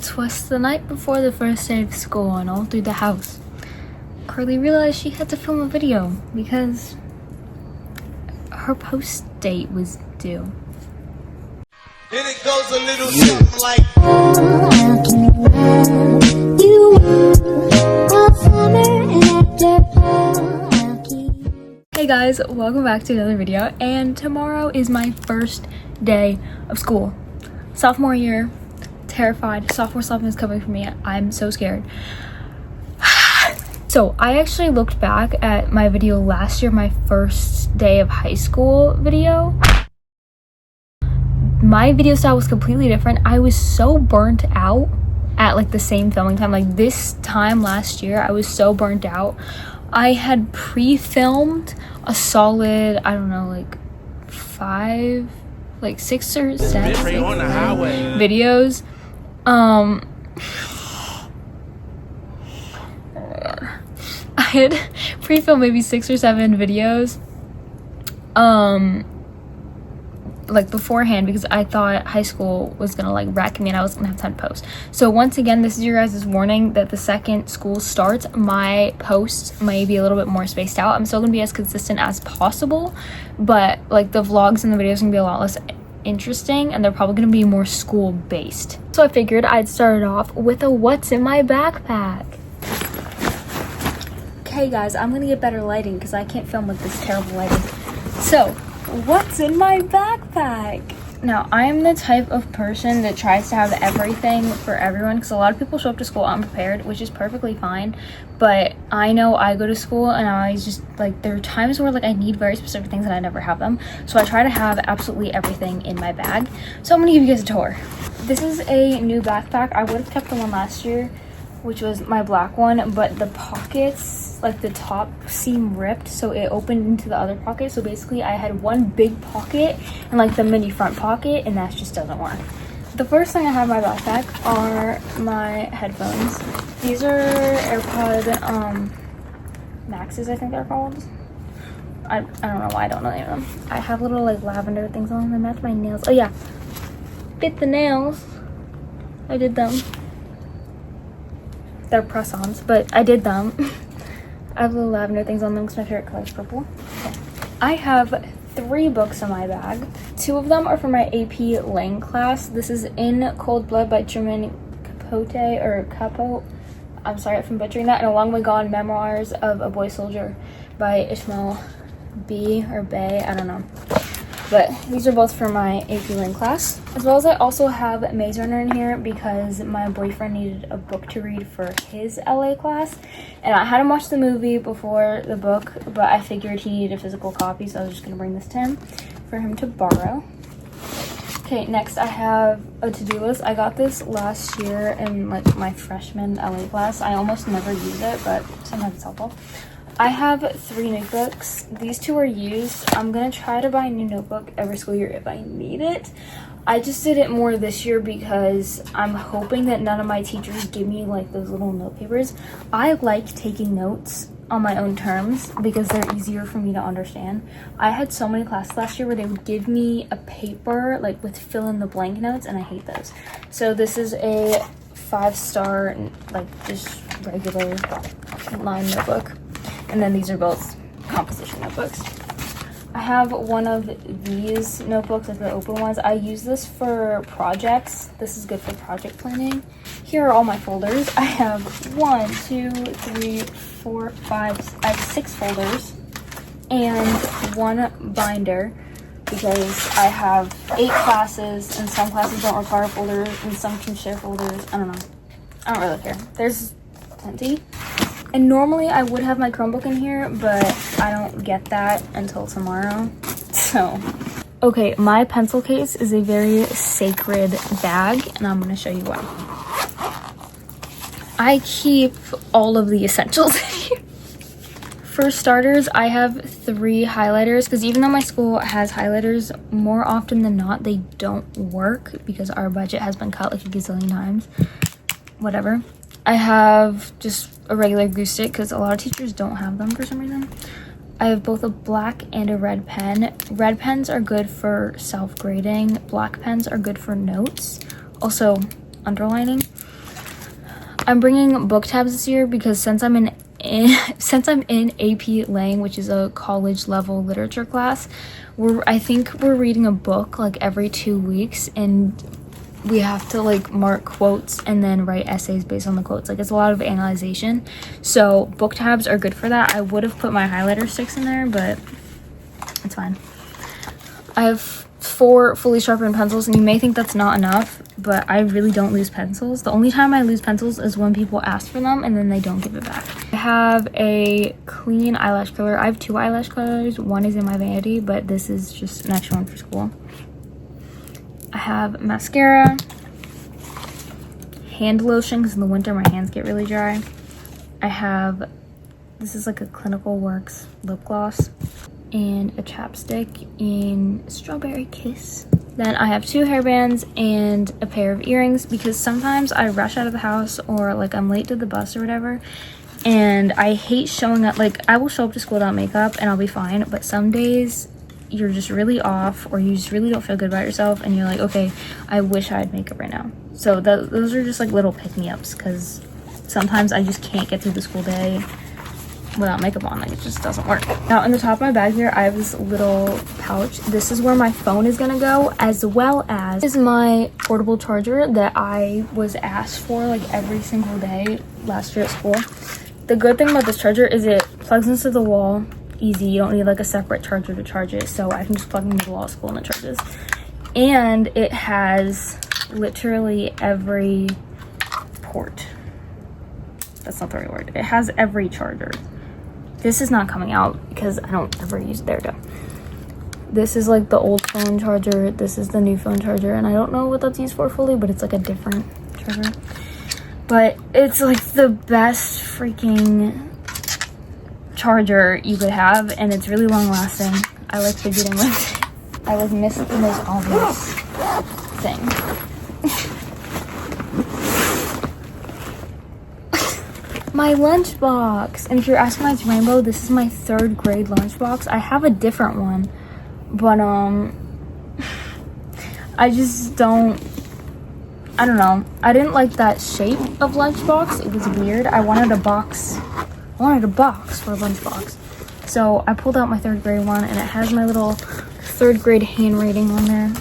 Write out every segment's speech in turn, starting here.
'Twas the night before the first day of school, and all through the house, Carly realized she had to film a video because her post date was due. And it goes a little something like Hey guys, welcome back to another video, and tomorrow is my first day of school. Sophomore year, terrified. Sophomore something is coming for me. I'm so scared. So I actually looked back at my video last year, my first day of high school video. My video style was completely different. I was so burnt out at like the same filming time. Like this time last year, I was so burnt out. I had pre-filmed a solid, I don't know, like 6 or 7 videos. I had pre-filmed maybe 6 or 7 videos like beforehand, because I thought high school was gonna like wreck me and I was gonna have time to post. So once again, this is your guys' warning that the second school starts, my posts may be a little bit more spaced out. I'm still gonna be as consistent as possible, but like the vlogs and the videos are gonna be a lot less interesting, and they're probably gonna be more school based. So I figured I'd start it off with a what's in my backpack. Okay guys, I'm gonna get better lighting because I can't film with this terrible lighting. So what's in my backpack? Now, I am the type of person that tries to have everything for everyone, because a lot of people show up to school unprepared, which is perfectly fine. But I know I go to school and I just like, there are times where like I need very specific things and I never have them. So I try to have absolutely everything in my bag. So I'm gonna give you guys a tour. This is a new backpack. I would have kept the one last year, which was my black one, but the pockets, like the top seam ripped, so it opened into the other pocket. So basically I had one big pocket and like the mini front pocket, and that just doesn't work. The first thing I have in my backpack are my headphones. These are AirPod Maxes, I think they're called. I don't know why I don't know the name of them. I have little like lavender things on them. Match my nails. Oh yeah, fit the nails. I did them. They're press-ons, but I did them. I have little lavender things on them because my favorite color is purple. Okay. I have 3 books in my bag. 2 of them are for my AP Lang class. This is In Cold Blood by Truman Capote. I'm sorry if I'm butchering that. And A Long Way Gone, Memoirs of a Boy Soldier by Ishmael B. or Bay. I don't know. But these are both for my AP Lang class. As well as I also have Maze Runner in here because my boyfriend needed a book to read for his LA class. And I had him watch the movie before the book, but I figured he needed a physical copy, so I was just gonna bring this to him for him to borrow. Okay, next I have a to-do list. I got this last year in like my freshman LA class. I almost never use it, but sometimes it's helpful. I have 3 notebooks. These 2 are used. I'm gonna try to buy a new notebook every school year if I need it. I just did it more this year because I'm hoping that none of my teachers give me like those little note papers. I like taking notes on my own terms because they're easier for me to understand. I had so many classes last year where they would give me a paper like with fill in the blank notes, and I hate those. So this is a 5-star, like just regular line notebook. And then these are both composition notebooks. I have one of these notebooks, like the open ones. I use this for projects. This is good for project planning. Here are all my folders. I have 1, 2, 3, 4, 5, I have 6 folders and 1 binder because I have 8 classes and some classes don't require folders and some can share folders. I don't know. I don't really care. There's plenty. And normally I would have my Chromebook in here, but I don't get that until tomorrow. So, okay, my pencil case is a very sacred bag, and I'm gonna show you why. I keep all of the essentials in here. For starters, I have 3 highlighters, because even though my school has highlighters, more often than not, they don't work because our budget has been cut like a gazillion times. Whatever. I have just a regular glue stick because a lot of teachers don't have them for some reason. I have both a black and a red pen. Red pens are good for self-grading. Black pens are good for notes. Also, underlining. I'm bringing book tabs this year because since I'm in AP Lang, which is a college level literature class, I think we're reading a book like every 2 weeks, and we have to like mark quotes and then write essays based on the quotes. Like, it's a lot of analyzation, so book tabs are good for that. I would have put my highlighter sticks in there, but it's fine. I have 4 fully sharpened pencils, and you may think that's not enough, but I really don't lose pencils. The only time I lose pencils is when people ask for them and then they don't give it back. I have a clean eyelash curler. I have 2 eyelash curlers. One is in my vanity, but this is just an extra one for school. I have mascara, hand lotion, because in the winter my hands get really dry. I have, this is like a Clinical Works lip gloss, and a chapstick in Strawberry Kiss. Then I have 2 hairbands and a pair of earrings, because sometimes I rush out of the house or like I'm late to the bus or whatever, and I hate showing up. Like, I will show up to school without makeup and I'll be fine, but some days you're just really off, or you just really don't feel good about yourself, and you're like, okay, I wish I had makeup right now. So those are just like little pick-me-ups, because sometimes I just can't get through the school day without makeup on. Like, it just doesn't work. Now, in the top of my bag here, I have this little pouch. This is where my phone is gonna go, as well as this is my portable charger that I was asked for like every single day last year at school. The good thing about this charger is it plugs into the wall easy. You don't need like a separate charger to charge it, so I can just plug it into the wall at school and it charges. And it has literally every port. That's not the right word. It has every charger. This is not coming out because I don't ever use it. There we go. This is like the old phone charger. This is the new phone charger, and I don't know what that's used for fully, but it's like a different charger. But it's like the best freaking charger you could have, and it's really long lasting. I like fidgeting with it. I like missed the most obvious thing. My lunchbox. And if you're asking why it's rainbow, this is my 3rd grade lunchbox. I have a different one, but I just don't know. I didn't like that shape of lunchbox. It was weird. I wanted a box for a lunchbox. So I pulled out my 3rd grade one, and it has my little 3rd grade handwriting on there.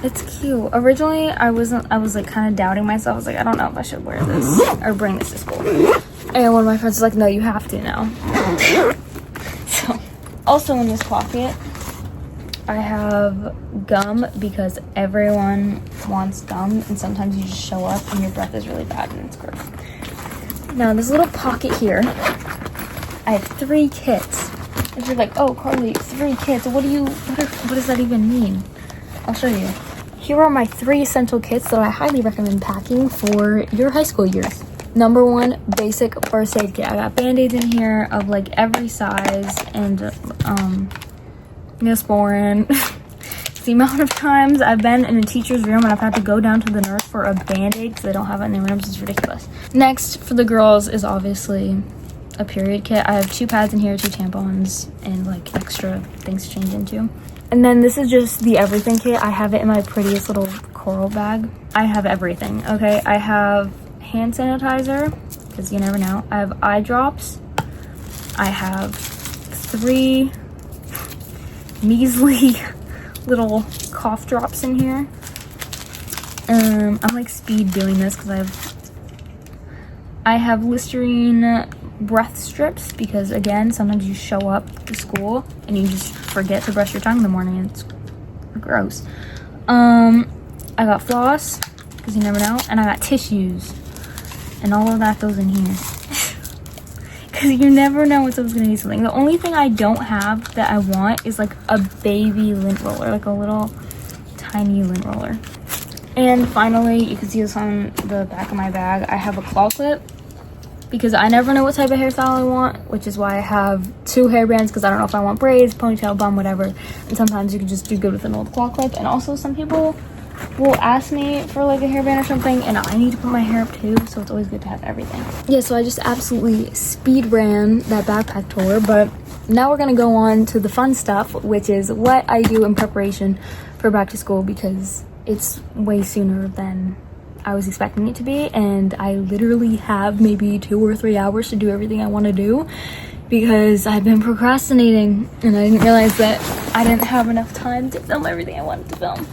It's cute. Originally, I was like kind of doubting myself. I was like, I don't know if I should wear this or bring this to school. And one of my friends was like, no, you have to now. So, also in this pocket, I have gum, because everyone wants gum, and sometimes you just show up and your breath is really bad and it's gross. Now, this little pocket here, I have 3 kits. If you're like, oh, Carly, 3 kits, what does that even mean? I'll show you. Here are my 3 essential kits that I highly recommend packing for your high school years. Number 1, basic first aid kit. I got band-aids in here of like every size, and Neosporin. The amount of times I've been in a teacher's room and I've had to go down to the nurse for a band-aid because they don't have it in their rooms is ridiculous. Next, for the girls, is obviously a period kit. I have 2 pads in here, 2 tampons, and like extra things to change into. And then this is just the everything kit. I have it in my prettiest little coral bag. I have everything, okay? I have hand sanitizer, because you never know. I have eye drops. I have 3 measly little cough drops in here. I'm like speed doing this because I have Listerine breath strips, because again, sometimes you show up to school and you just forget to brush your tongue in the morning and it's gross. I got floss, because you never know, and I got tissues, and all of that goes in here. Because you never know when someone's gonna need something. The only thing I don't have that I want is like a baby lint roller, like a little tiny lint roller. And finally, you can see this on the back of my bag, I have a claw clip, because I never know what type of hairstyle I want, which is why I have 2 hairbands, because I don't know if I want braids, ponytail, bun, whatever. And sometimes you can just do good with an old claw clip. And also, some people will ask me for like a hairband or something, and I need to put my hair up too, so it's always good to have everything. Yeah, so I just absolutely speed ran that backpack tour, but now we're gonna go on to the fun stuff, which is what I do in preparation for back to school, because it's way sooner than I was expecting it to be, and I literally have maybe 2 or 3 hours to do everything I want to do because I've been procrastinating and I didn't realize that I didn't have enough time to film everything I wanted to film.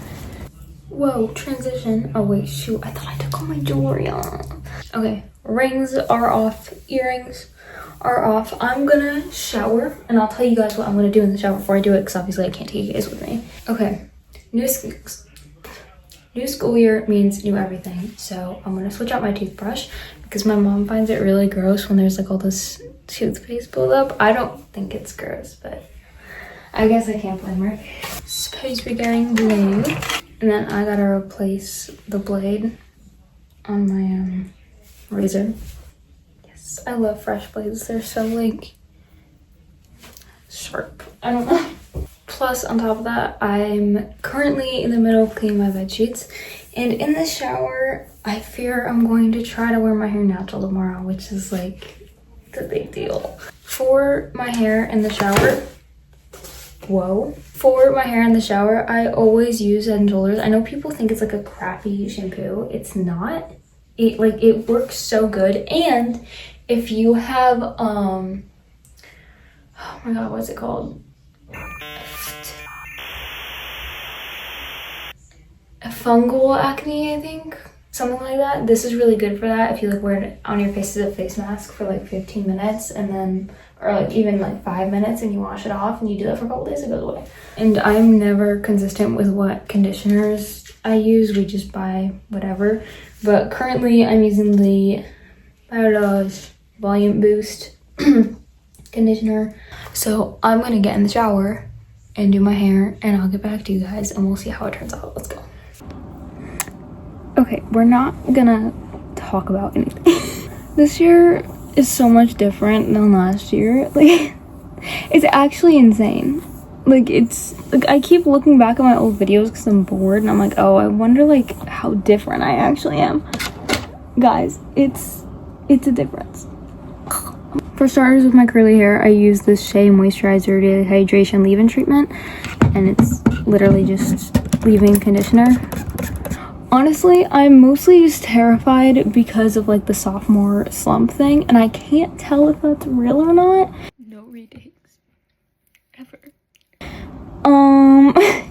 Whoa, transition. Oh wait, shoot, I thought I took all my jewelry off. Okay, rings are off, earrings are off. I'm gonna shower and I'll tell you guys what I'm gonna do in the shower before I do it because obviously I can't take you guys with me. Okay, new school year means new everything. So I'm gonna switch out my toothbrush because my mom finds it really gross when there's like all this toothpaste buildup. I don't think it's gross, but I guess I can't blame her. Supposed to be getting blade. And then I gotta replace the blade on my razor. Yes, I love fresh blades. They're so like sharp. I don't know. Plus, on top of that, I'm currently in the middle of cleaning my bed sheets. And in the shower, I fear I'm going to try to wear my hair natural tomorrow, which is like the big deal. For my hair in the shower, For my hair in the shower, I always use Head & Shoulders. I know people think it's like a crappy shampoo. It's not. It works so good. And if you have, oh my god, what's it called? A fungal acne, I think. Something like that. This is really good for that if you like wear it on your face as a face mask for like 15 minutes and then, or like even like 5 minutes, and you wash it off and you do that for a couple days, it goes away. And I'm never consistent with what conditioners I use. We just buy whatever. But currently I'm using the Biolage Volume Boost conditioner. So I'm gonna get in the shower and do my hair and I'll get back to you guys and we'll see how it turns out. Let's go. Okay, we're not gonna talk about anything. This year is so much different than last year. Like, it's actually insane. Like, it's like I keep looking back at my old videos because I'm bored and I'm like, oh, I wonder like how different I actually am. Guys, it's a difference. For starters, with my curly hair, I use this Shea Moisturizer Daily Hydration Leave-In Treatment, and it's literally just leave-in conditioner. Honestly, I'm mostly just terrified because of like the sophomore slump thing, and I can't tell if that's real or not. No retakes. Ever.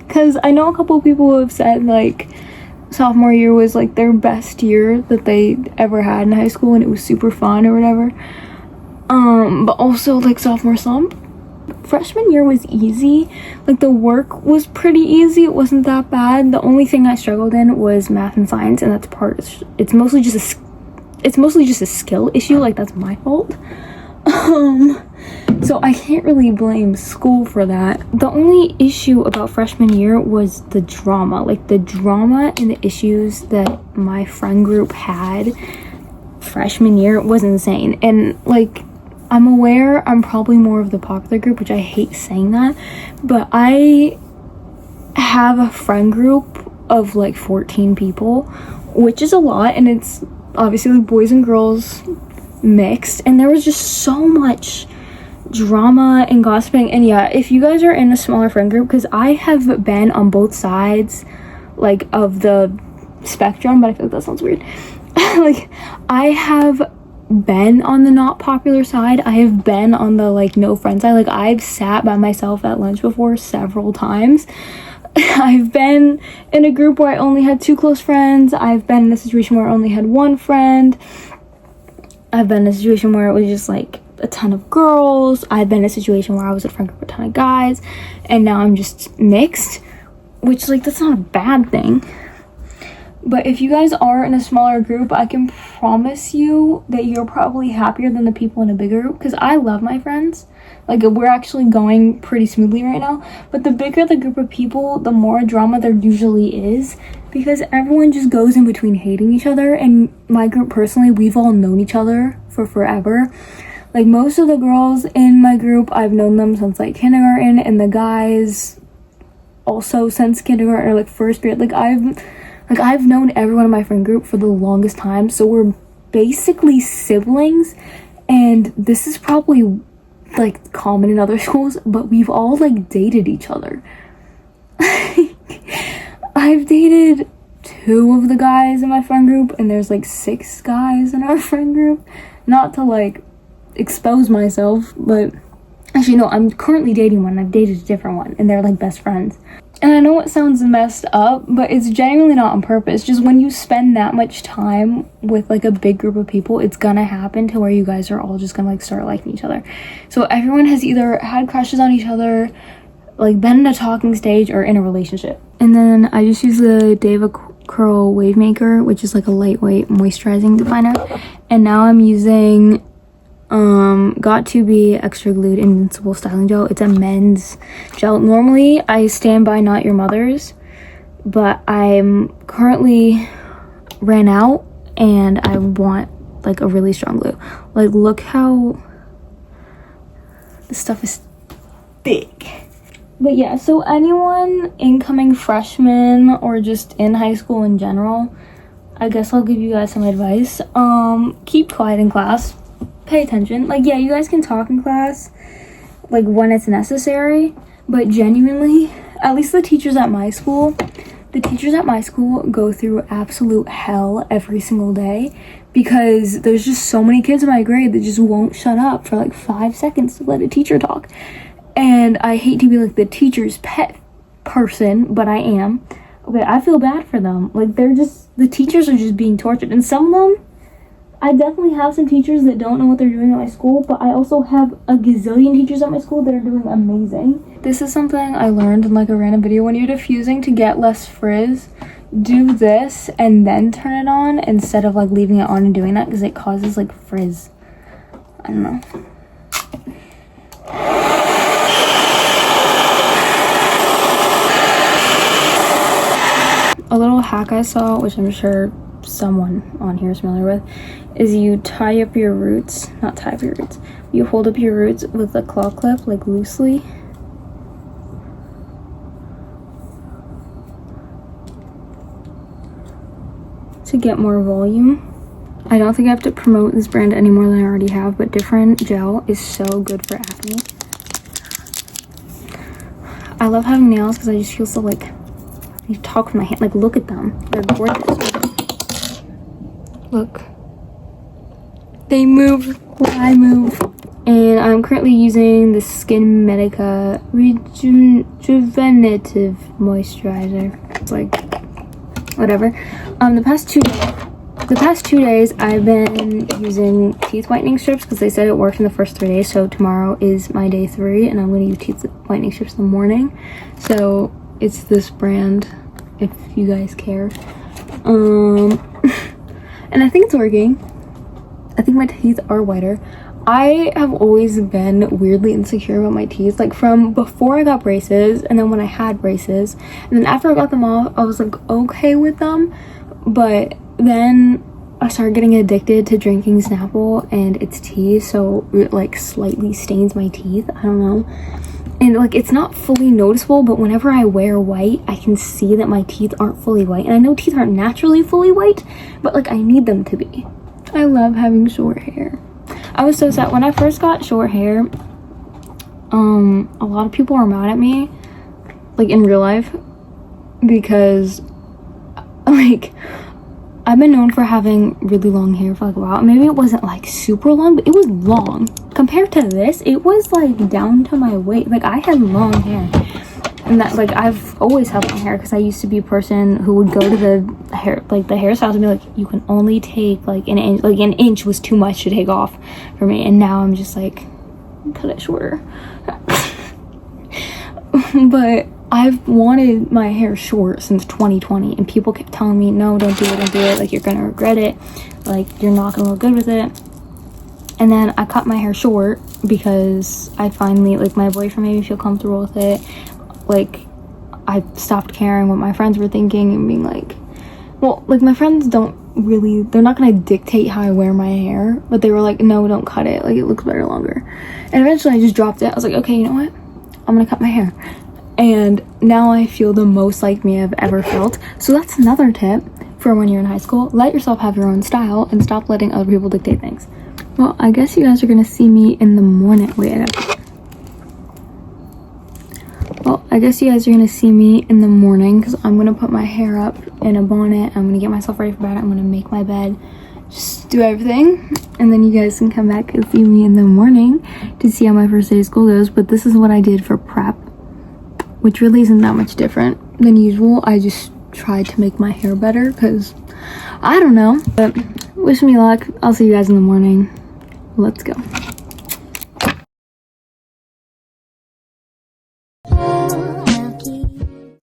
Because I know a couple of people who have said like sophomore year was like their best year that they ever had in high school and it was super fun or whatever. But also like sophomore slump. Freshman year was easy. Like the work was pretty easy. It wasn't that bad. The only thing I struggled in was math and science, and that's it's mostly just a skill issue. Like that's my fault. So I can't really blame school for that. The only issue about freshman year was the drama. Like the drama and the issues that my friend group had freshman year was insane. And like I'm aware I'm probably more of the popular group, which I hate saying that, but I have a friend group of like 14 people, which is a lot, and it's obviously like boys and girls mixed, and there was just so much drama and gossiping. And yeah, if you guys are in a smaller friend group, because I have been on both sides like of the spectrum, but I feel like that sounds weird. Like I have been on the not popular side. I have been on the like no friend side. Like I've sat by myself at lunch before several times. I've been in a group where I only had 2 close friends. I've been in a situation where I only had 1 friend. I've been in a situation where it was just like a ton of girls. I've been in a situation where I was a friend group with a ton of guys, and now I'm just mixed, which like that's not a bad thing. But if you guys are in a smaller group, I can promise you that you're probably happier than the people in a bigger group, because I love my friends. Like, we're actually going pretty smoothly right now. But the bigger the group of people, the more drama there usually is, because everyone just goes in between hating each other. And my group personally, we've all known each other for forever. Like, most of the girls in my group, I've known them since like kindergarten, and the guys also since kindergarten or like first grade. Like I've known everyone in my friend group for the longest time, so we're basically siblings, and this is probably like common in other schools, but we've all like dated each other. I've dated 2 of the guys in my friend group, and there's like 6 guys in our friend group. Not to like expose myself, but actually no, I'm currently dating one. I've dated a different one, and they're like best friends. And I know it sounds messed up, but it's genuinely not on purpose. Just when you spend that much time with like a big group of people, it's gonna happen to where you guys are all just gonna like start liking each other. So everyone has either had crushes on each other, like been in a talking stage, or in a relationship. And then I just use the Deva Curl Wave Maker, which is like a lightweight moisturizing definer. And now I'm using Got To Be Extra Glued Invincible Styling Gel. It's a men's gel. Normally I stand by Not Your Mother's, but I'm currently ran out and I want like a really strong glue. Like, look how this stuff is thick. But yeah, so anyone incoming freshmen or just in high school in general, I guess I'll give you guys some advice. Keep quiet in class. Pay attention. Like, yeah, you guys can talk in class, like, when it's necessary, but genuinely, at least the teachers at my school go through absolute hell every single day, because there's just so many kids in my grade that just won't shut up for, like, 5 seconds to let a teacher talk. And I hate to be, like, the teacher's pet person, but I am. Okay, I feel bad for them. Like, the teachers are just being tortured, and some of them, I definitely have some teachers that don't know what they're doing at my school, but I also have a gazillion teachers at my school that are doing amazing. This is something I learned in like a random video. When you're diffusing to get less frizz, do this and then turn it on instead of like leaving it on and doing that, because it causes like frizz. I don't know. A little hack I saw, which I'm sure someone on here is familiar with, is you tie up your roots, not tie up your roots, you hold up your roots with a claw clip, like loosely. To get more volume. I don't think I have to promote this brand any more than I already have, but Different Gel is so good for acne. I love having nails because I just feel so like, you talk with my hand, like look at them, they're gorgeous. Look, they move when I move. And I'm currently using the Skin Medica Rejuvenative Moisturizer. It's like whatever. The past two days I've been using teeth whitening strips because they said it worked in the first 3 days. So tomorrow is my day 3, and I'm going to use teeth whitening strips in the morning. So it's this brand, if you guys care. And I think it's working. I think my teeth are whiter. I have always been weirdly insecure about my teeth, like from before I got braces, and then when I had braces, and then after I got them off, I was like okay with them, but then I started getting addicted to drinking Snapple and its tea, so it like slightly stains my teeth. I don't know. And like it's not fully noticeable, but whenever I wear white, I can see that my teeth aren't fully white. And I know teeth aren't naturally fully white, but like I need them to be. I love having short hair. I was so sad when I first got short hair. A lot of people were mad at me, like in real life, because like I've been known for having really long hair for like a while. Maybe it wasn't like super long, but it was long. Compared to this, it was like down to my waist. Like I had long hair. And that, like, I've always had long hair because I used to be a person who would go to the hair, like the hairstylist, and be like, you can only take like an inch. Like an inch was too much to take off for me. And now I'm just like, cut it shorter. But I've wanted my hair short since 2020, and people kept telling me, no, don't do it, like you're gonna regret it, like you're not gonna look good with it. And then I cut my hair short because I finally, like, my boyfriend made me feel comfortable with it. Like, I stopped caring what my friends were thinking and being like, well, like, my friends don't really, they're not gonna dictate how I wear my hair, but they were like, no, don't cut it, like it looks better longer. And eventually I just dropped it. I was like, okay, you know what, I'm gonna cut my hair. And now I feel the most like me I've ever felt. So that's another tip for when you're in high school. Let yourself have your own style and stop letting other people dictate things. Well, I guess you guys are gonna see me in the morning. Wait, I I guess you guys are gonna see me in the morning because I'm gonna put my hair up in a bonnet. I'm gonna get myself ready for bed. I'm gonna make my bed, just do everything, and then you guys can come back and see me in the morning to see how my first day of school goes. But this is what I did for prep, which really isn't that much different than usual. I just tried to make my hair better because I don't know. But wish me luck. I'll see you guys in the morning. Let's go.